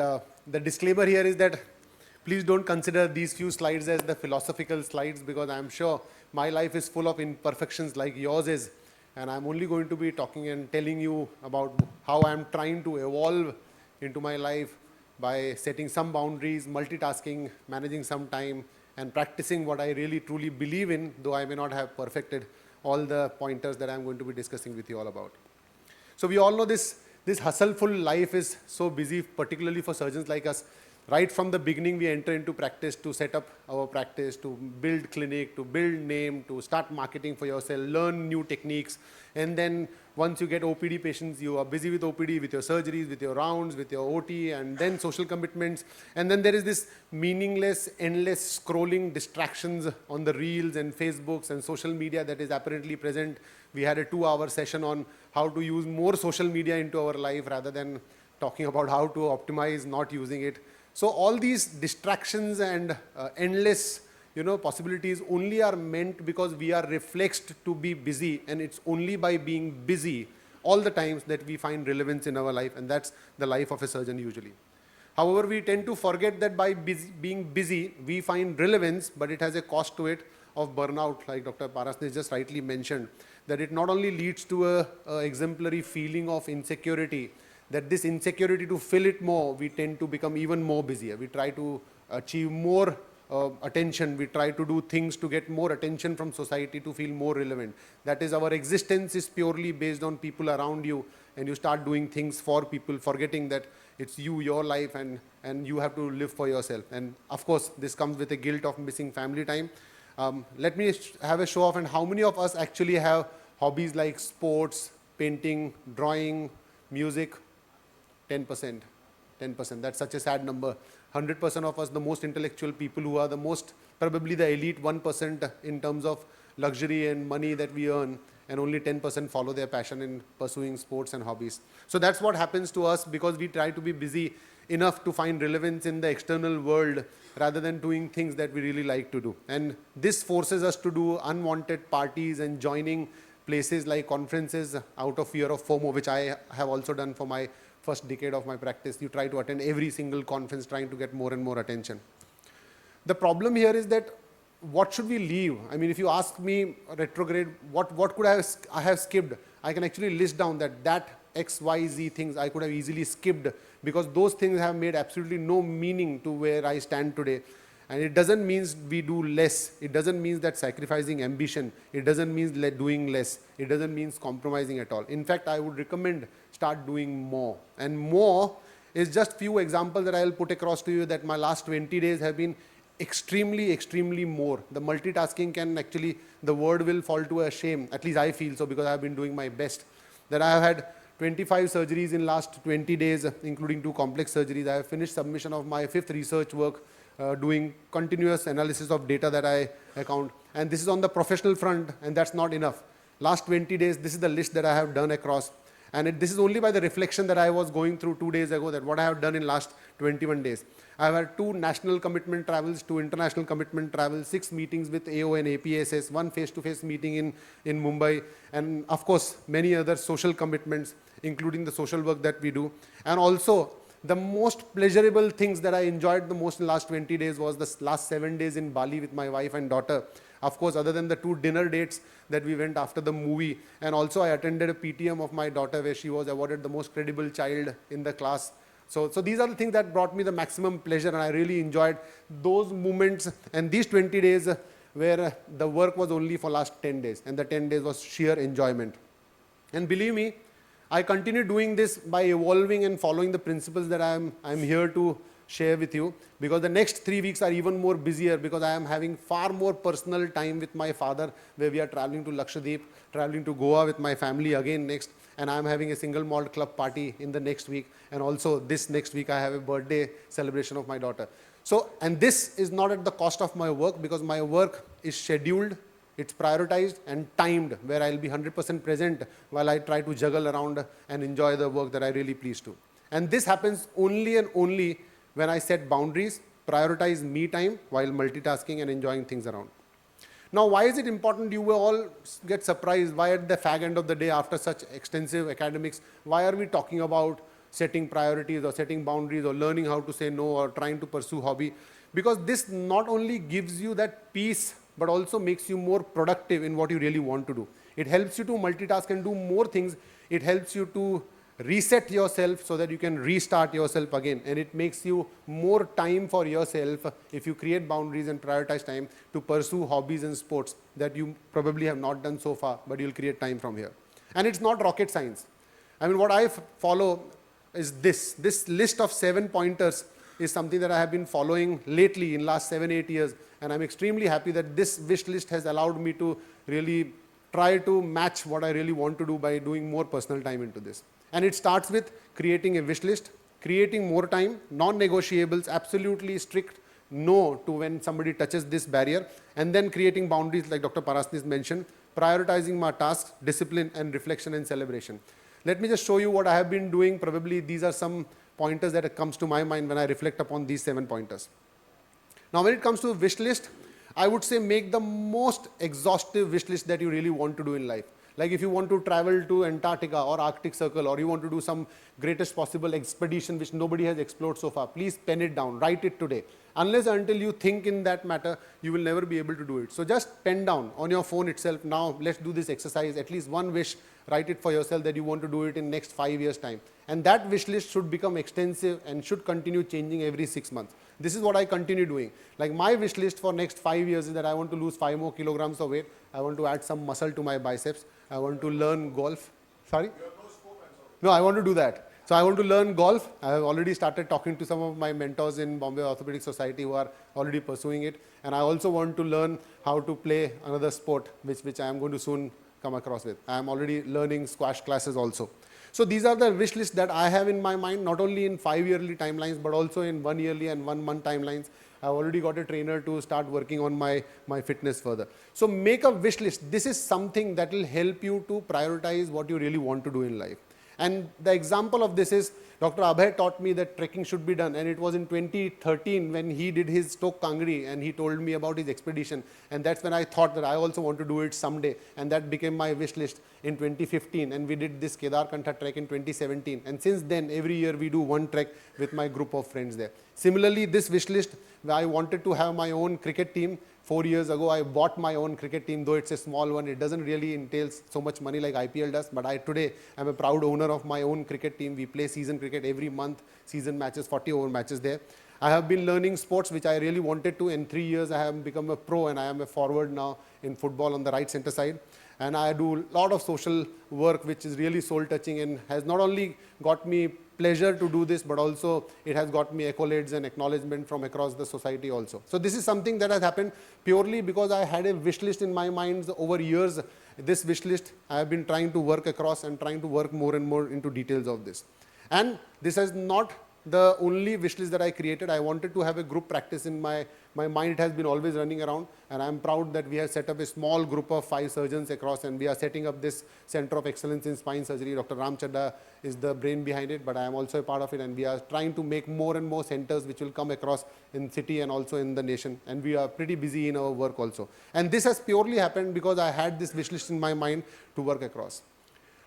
And the disclaimer here is that please don't consider these few slides as the philosophical slides, because I'm sure my life is full of imperfections like yours is. And I'm only going to be talking and telling you about how I'm trying to evolve into my life by setting some boundaries, multitasking, managing some time, and practicing what I really truly believe in, though I may not have perfected all the pointers that I'm going to be discussing with you all about. So we all know this hustleful life is so busy, particularly for surgeons like us. Right from the beginning, we enter into practice to set up our practice, to build clinic, to build name, to start marketing for yourself, learn new techniques. And then once you get OPD patients, you are busy with OPD, with your surgeries, with your rounds, with your OT, and then social commitments. And then there is this meaningless, endless scrolling distractions on the reels and Facebooks and social media that is apparently present. We had a 2-hour session on how to use more social media into our life rather than talking about how to optimize not using it. So all these distractions and endless possibilities only are meant because we are reflexed to be busy, and it's only by being busy all the times that we find relevance in our life, and that's the life of a surgeon usually. However, we tend to forget that by being busy, we find relevance, but it has a cost to it of burnout, like Dr. Parasnis just rightly mentioned, that it not only leads to a exemplary feeling of insecurity, that this insecurity, to fill it more, we tend to become even more busier. We try to achieve more attention. We try to do things to get more attention from society to feel more relevant. That is, our existence is purely based on people around you, and you start doing things for people, forgetting that it's you, your life, and you have to live for yourself. And of course, this comes with the guilt of missing family time. Let me have a show off, and how many of us actually have hobbies like sports, painting, drawing, music? 10%. That's such a sad number. 100% of us, the most intellectual people who are the most, probably the elite 1% in terms of luxury and money that we earn, and only 10% follow their passion in pursuing sports and hobbies. So that's what happens to us because we try to be busy enough to find relevance in the external world rather than doing things that we really like to do. And this forces us to do unwanted parties and joining places like conferences out of fear of FOMO, which I have also done for my first decade of my practice. You try to attend every single conference trying to get more and more attention. The problem here is that what should we leave? I mean, if you ask me retrograde, what could I have skipped? I can actually list down that X, Y, Z things I could have easily skipped, because those things have made absolutely no meaning to where I stand today. And it doesn't mean we do less. It doesn't mean that sacrificing ambition. It doesn't mean doing less. It doesn't mean compromising at all. In fact, I would recommend start doing more. And more is just few examples that I'll put across to you, that my last 20 days have been extremely, extremely more. The multitasking can actually, the word will fall to a shame. At least I feel so, because I've been doing my best. That I have had 25 surgeries in last 20 days, including 2 complex surgeries. I have finished submission of my 5th research work, doing continuous analysis of data that I account. And this is on the professional front, and that's not enough. Last 20 days, this is the list that I have done across. And this is only by the reflection that I was going through 2 days ago, that what I have done in last 21 days. I have had 2 national commitment travels, 2 international commitment travels, 6 meetings with AO and APSS, 1 face-to-face meeting in Mumbai, and of course, many other social commitments, including the social work that we do. And also, the most pleasurable things that I enjoyed the most in the last 20 days was the last 7 days in Bali with my wife and daughter. Of course, other than the 2 dinner dates that we went after the movie. And also I attended a PTM of my daughter where she was awarded the most credible child in the class. So these are the things that brought me the maximum pleasure, and I really enjoyed those moments. And these 20 days where the work was only for last 10 days, and the 10 days was sheer enjoyment. And believe me, I continue doing this by evolving and following the principles that I'm here to share with you, because the next 3 weeks are even more busier, because I am having far more personal time with my father, where we are traveling to Lakshadweep, traveling to Goa with my family again next, and I am having a single malt club party in the next week, and also this next week I have a birthday celebration of my daughter. So, and this is not at the cost of my work, because my work is scheduled, it's prioritized and timed, where I'll be 100% present while I try to juggle around and enjoy the work that I really please to. And this happens only and only when I set boundaries, prioritize me time while multitasking and enjoying things around. Now, why is it important? You will all get surprised. Why at the fag end of the day, after such extensive academics, why are we talking about setting priorities or setting boundaries or learning how to say no or trying to pursue hobby. Because this not only gives you that peace, but also makes you more productive in what you really want to do. It helps you to multitask and do more things. It helps you to reset yourself so that you can restart yourself again. And it makes you more time for yourself if you create boundaries and prioritize time to pursue hobbies and sports that you probably have not done so far, but you'll create time from here. And it's not rocket science. I mean, what I follow is this list of 7 pointers is something that I have been following lately in last 7-8 years. And I'm extremely happy that this wish list has allowed me to really try to match what I really want to do by doing more personal time into this. And it starts with creating a wish list, creating more time, non-negotiables, absolutely strict no to when somebody touches this barrier, and then creating boundaries like Dr. Parasnis mentioned, prioritizing my tasks, discipline, and reflection and celebration. Let me just show you what I have been doing. Probably these are some pointers that comes to my mind when I reflect upon these 7 pointers. Now, when it comes to wish list, I would say make the most exhaustive wish list that you really want to do in life. Like if you want to travel to Antarctica or Arctic Circle, or you want to do some greatest possible expedition which nobody has explored so far, please pen it down, write it today. Unless until you think in that matter, you will never be able to do it. So just pen down on your phone itself. Now let's do this exercise, at least one wish, write it for yourself that you want to do it in next 5 years time. And that wish list should become extensive and should continue changing every 6 months. This is what I continue doing. Like my wish list for next 5 years is that I want to lose 5 more kilograms of weight. I want to add some muscle to my biceps. I want to learn golf. Sorry? No, I want to do that. So I want to learn golf. I have already started talking to some of my mentors in Bombay Orthopaedic Society who are already pursuing it. And I also want to learn how to play another sport, which I am going to soon come across with. I am already learning squash classes also. So these are the wish lists that I have in my mind, not only in 5-yearly timelines, but also in 1-yearly and 1-month timelines. I've already got a trainer to start working on my fitness further. So make a wish list. This is something that will help you to prioritize what you really want to do in life. And the example of this is Dr. Abhay taught me that trekking should be done, and it was in 2013 when he did his Stoke Kangri and he told me about his expedition, and that's when I thought that I also want to do it someday, and that became my wish list in 2015, and we did this Kedarkantha trek in 2017, and since then every year we do one trek with my group of friends there. Similarly, this wish list, I wanted to have my own cricket team. 4 years ago, I bought my own cricket team, though it's a small one. It doesn't really entail so much money like IPL does, but today I'm a proud owner of my own cricket team. We play season cricket every month, season matches, 40 over matches there. I have been learning sports, which I really wanted to. In 3 years, I have become a pro, and I am a forward now in football on the right center side. And I do a lot of social work, which is really soul touching and has not only got me pleasure to do this, but also it has got me accolades and acknowledgement from across the society also. So this is something that has happened purely because I had a wish list in my mind over years. This wish list I have been trying to work across and trying to work more and more into details of this. And this is not the only wish list that I created. I wanted to have a group practice in my mind. It has been always running around, and I'm proud that we have set up a small group of 5 surgeons across, and we are setting up this Center of Excellence in Spine Surgery. Dr. Ram Chadda is the brain behind it, but I am also a part of it, and we are trying to make more and more centers which will come across in city and also in the nation, and we are pretty busy in our work also. And this has purely happened because I had this wish list in my mind to work across.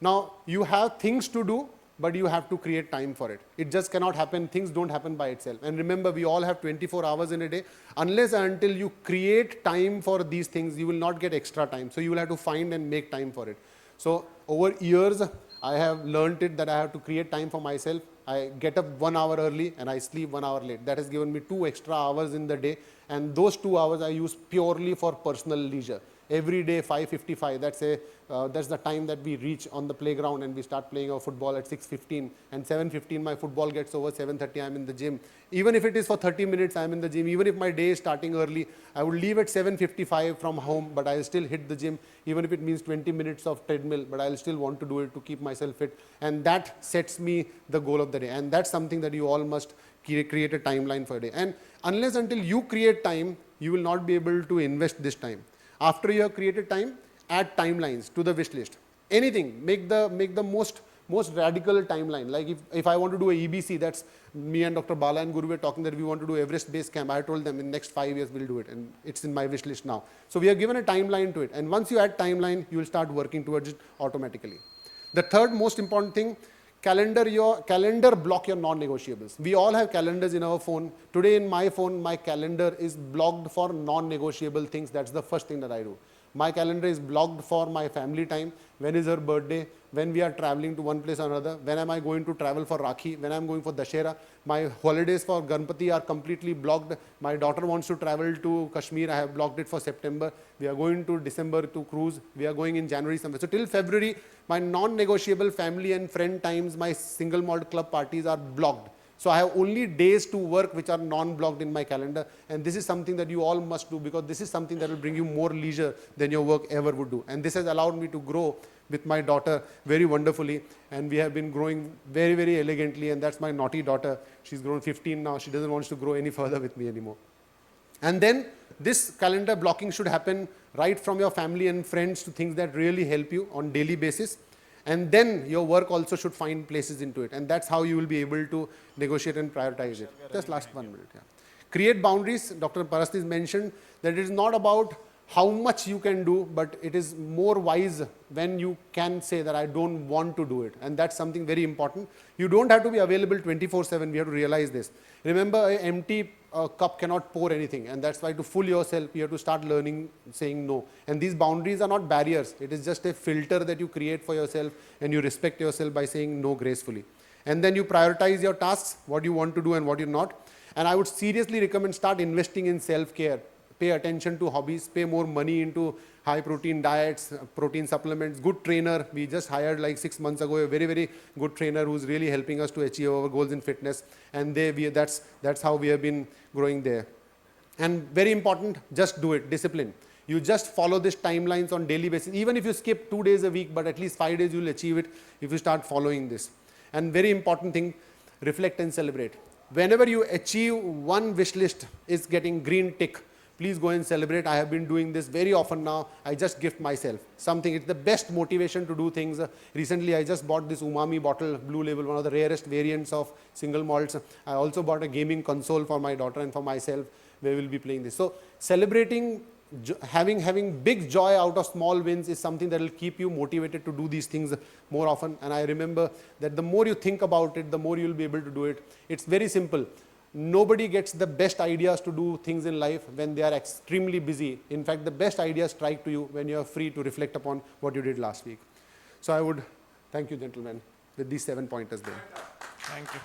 Now, you have things to do, but you have to create time for it. It just cannot happen. Things don't happen by itself. And remember, we all have 24 hours in a day. Unless and until you create time for these things, you will not get extra time. So you will have to find and make time for it. So over years, I have learned it that I have to create time for myself. I get up 1 hour early and I sleep 1 hour late. That has given me 2 extra hours in the day. And those 2 hours I use purely for personal leisure. Every day, 5:55, that's the time that we reach on the playground, and we start playing our football at 6:15. And 7:15, my football gets over. 7:30, I'm in the gym. Even if it is for 30 minutes, I'm in the gym. Even if my day is starting early, I would leave at 7:55 from home, but I'll still hit the gym. Even if it means 20 minutes of treadmill, but I'll still want to do it to keep myself fit. And that sets me the goal of the day. And that's something that you all must create a timeline for a day. And unless until you create time, you will not be able to invest this time. After you have created time, add timelines to the wish list. Anything, make the most radical timeline. Like if I want to do a EBC, that's me and Dr. Bala and Guru were talking that we want to do Everest Base Camp. I told them in next 5 years we'll do it, and it's in my wish list now. So we have given a timeline to it, and once you add timeline, you will start working towards it automatically. The third most important thing, calendar block your non-negotiables. We all have calendars in our phone. Today in my phone, my calendar is blocked for non-negotiable things. That's the first thing that I do. My calendar is blocked for my family time. When is her birthday? When we are traveling to one place or another? When am I going to travel for Rakhi? When I'm going for Dashera? My holidays for Ganpati are completely blocked. My daughter wants to travel to Kashmir. I have blocked it for September. We are going to December to cruise. We are going in January somewhere. So till February, my non-negotiable family and friend times, my single malt club parties are blocked. So I have only days to work which are non-blocked in my calendar, and this is something that you all must do, because this is something that will bring you more leisure than your work ever would do. And this has allowed me to grow with my daughter very wonderfully, and we have been growing very, very elegantly, and that's my naughty daughter. She's grown 15 now. She doesn't want to grow any further with me anymore. And then this calendar blocking should happen right from your family and friends to things that really help you on daily basis. And then your work also should find places into it. And that's how you will be able to negotiate and prioritize it. Just last 1 minute. Yeah. Create boundaries. Dr. Parastis mentioned that it is not about how much you can do, but it is more wise when you can say that I don't want to do it. And that's something very important. You don't have to be available 24/7. We have to realize this. Remember, an empty cup cannot pour anything. And that's why to fool yourself, you have to start learning saying no. And these boundaries are not barriers. It is just a filter that you create for yourself, and you respect yourself by saying no gracefully. And then you prioritize your tasks, what you want to do and what you're not. And I would seriously recommend start investing in self-care. Pay attention to hobbies, pay more money into high protein diets, protein supplements, good trainer. We just hired like 6 months ago a very, very good trainer who's really helping us to achieve our goals in fitness. And that's how we have been growing there. And very important, just do it, discipline. You just follow these timelines on daily basis. Even if you skip 2 days a week, but at least 5 days you'll achieve it if you start following this. And very important thing, reflect and celebrate. Whenever you achieve one wish list is getting green tick, please go and celebrate. I have been doing this very often now. I just gift myself something. It's the best motivation to do things. Recently, I just bought this umami bottle, Blue Label, one of the rarest variants of single malts. I also bought a gaming console for my daughter and for myself, where we'll be playing this. So celebrating, having big joy out of small wins is something that will keep you motivated to do these things more often. And I remember that the more you think about it, the more you'll be able to do it. It's very simple. Nobody gets the best ideas to do things in life when they are extremely busy. In fact, the best ideas strike to you when you are free to reflect upon what you did last week. So I would thank you, gentlemen, with these 7 pointers there. Thank you.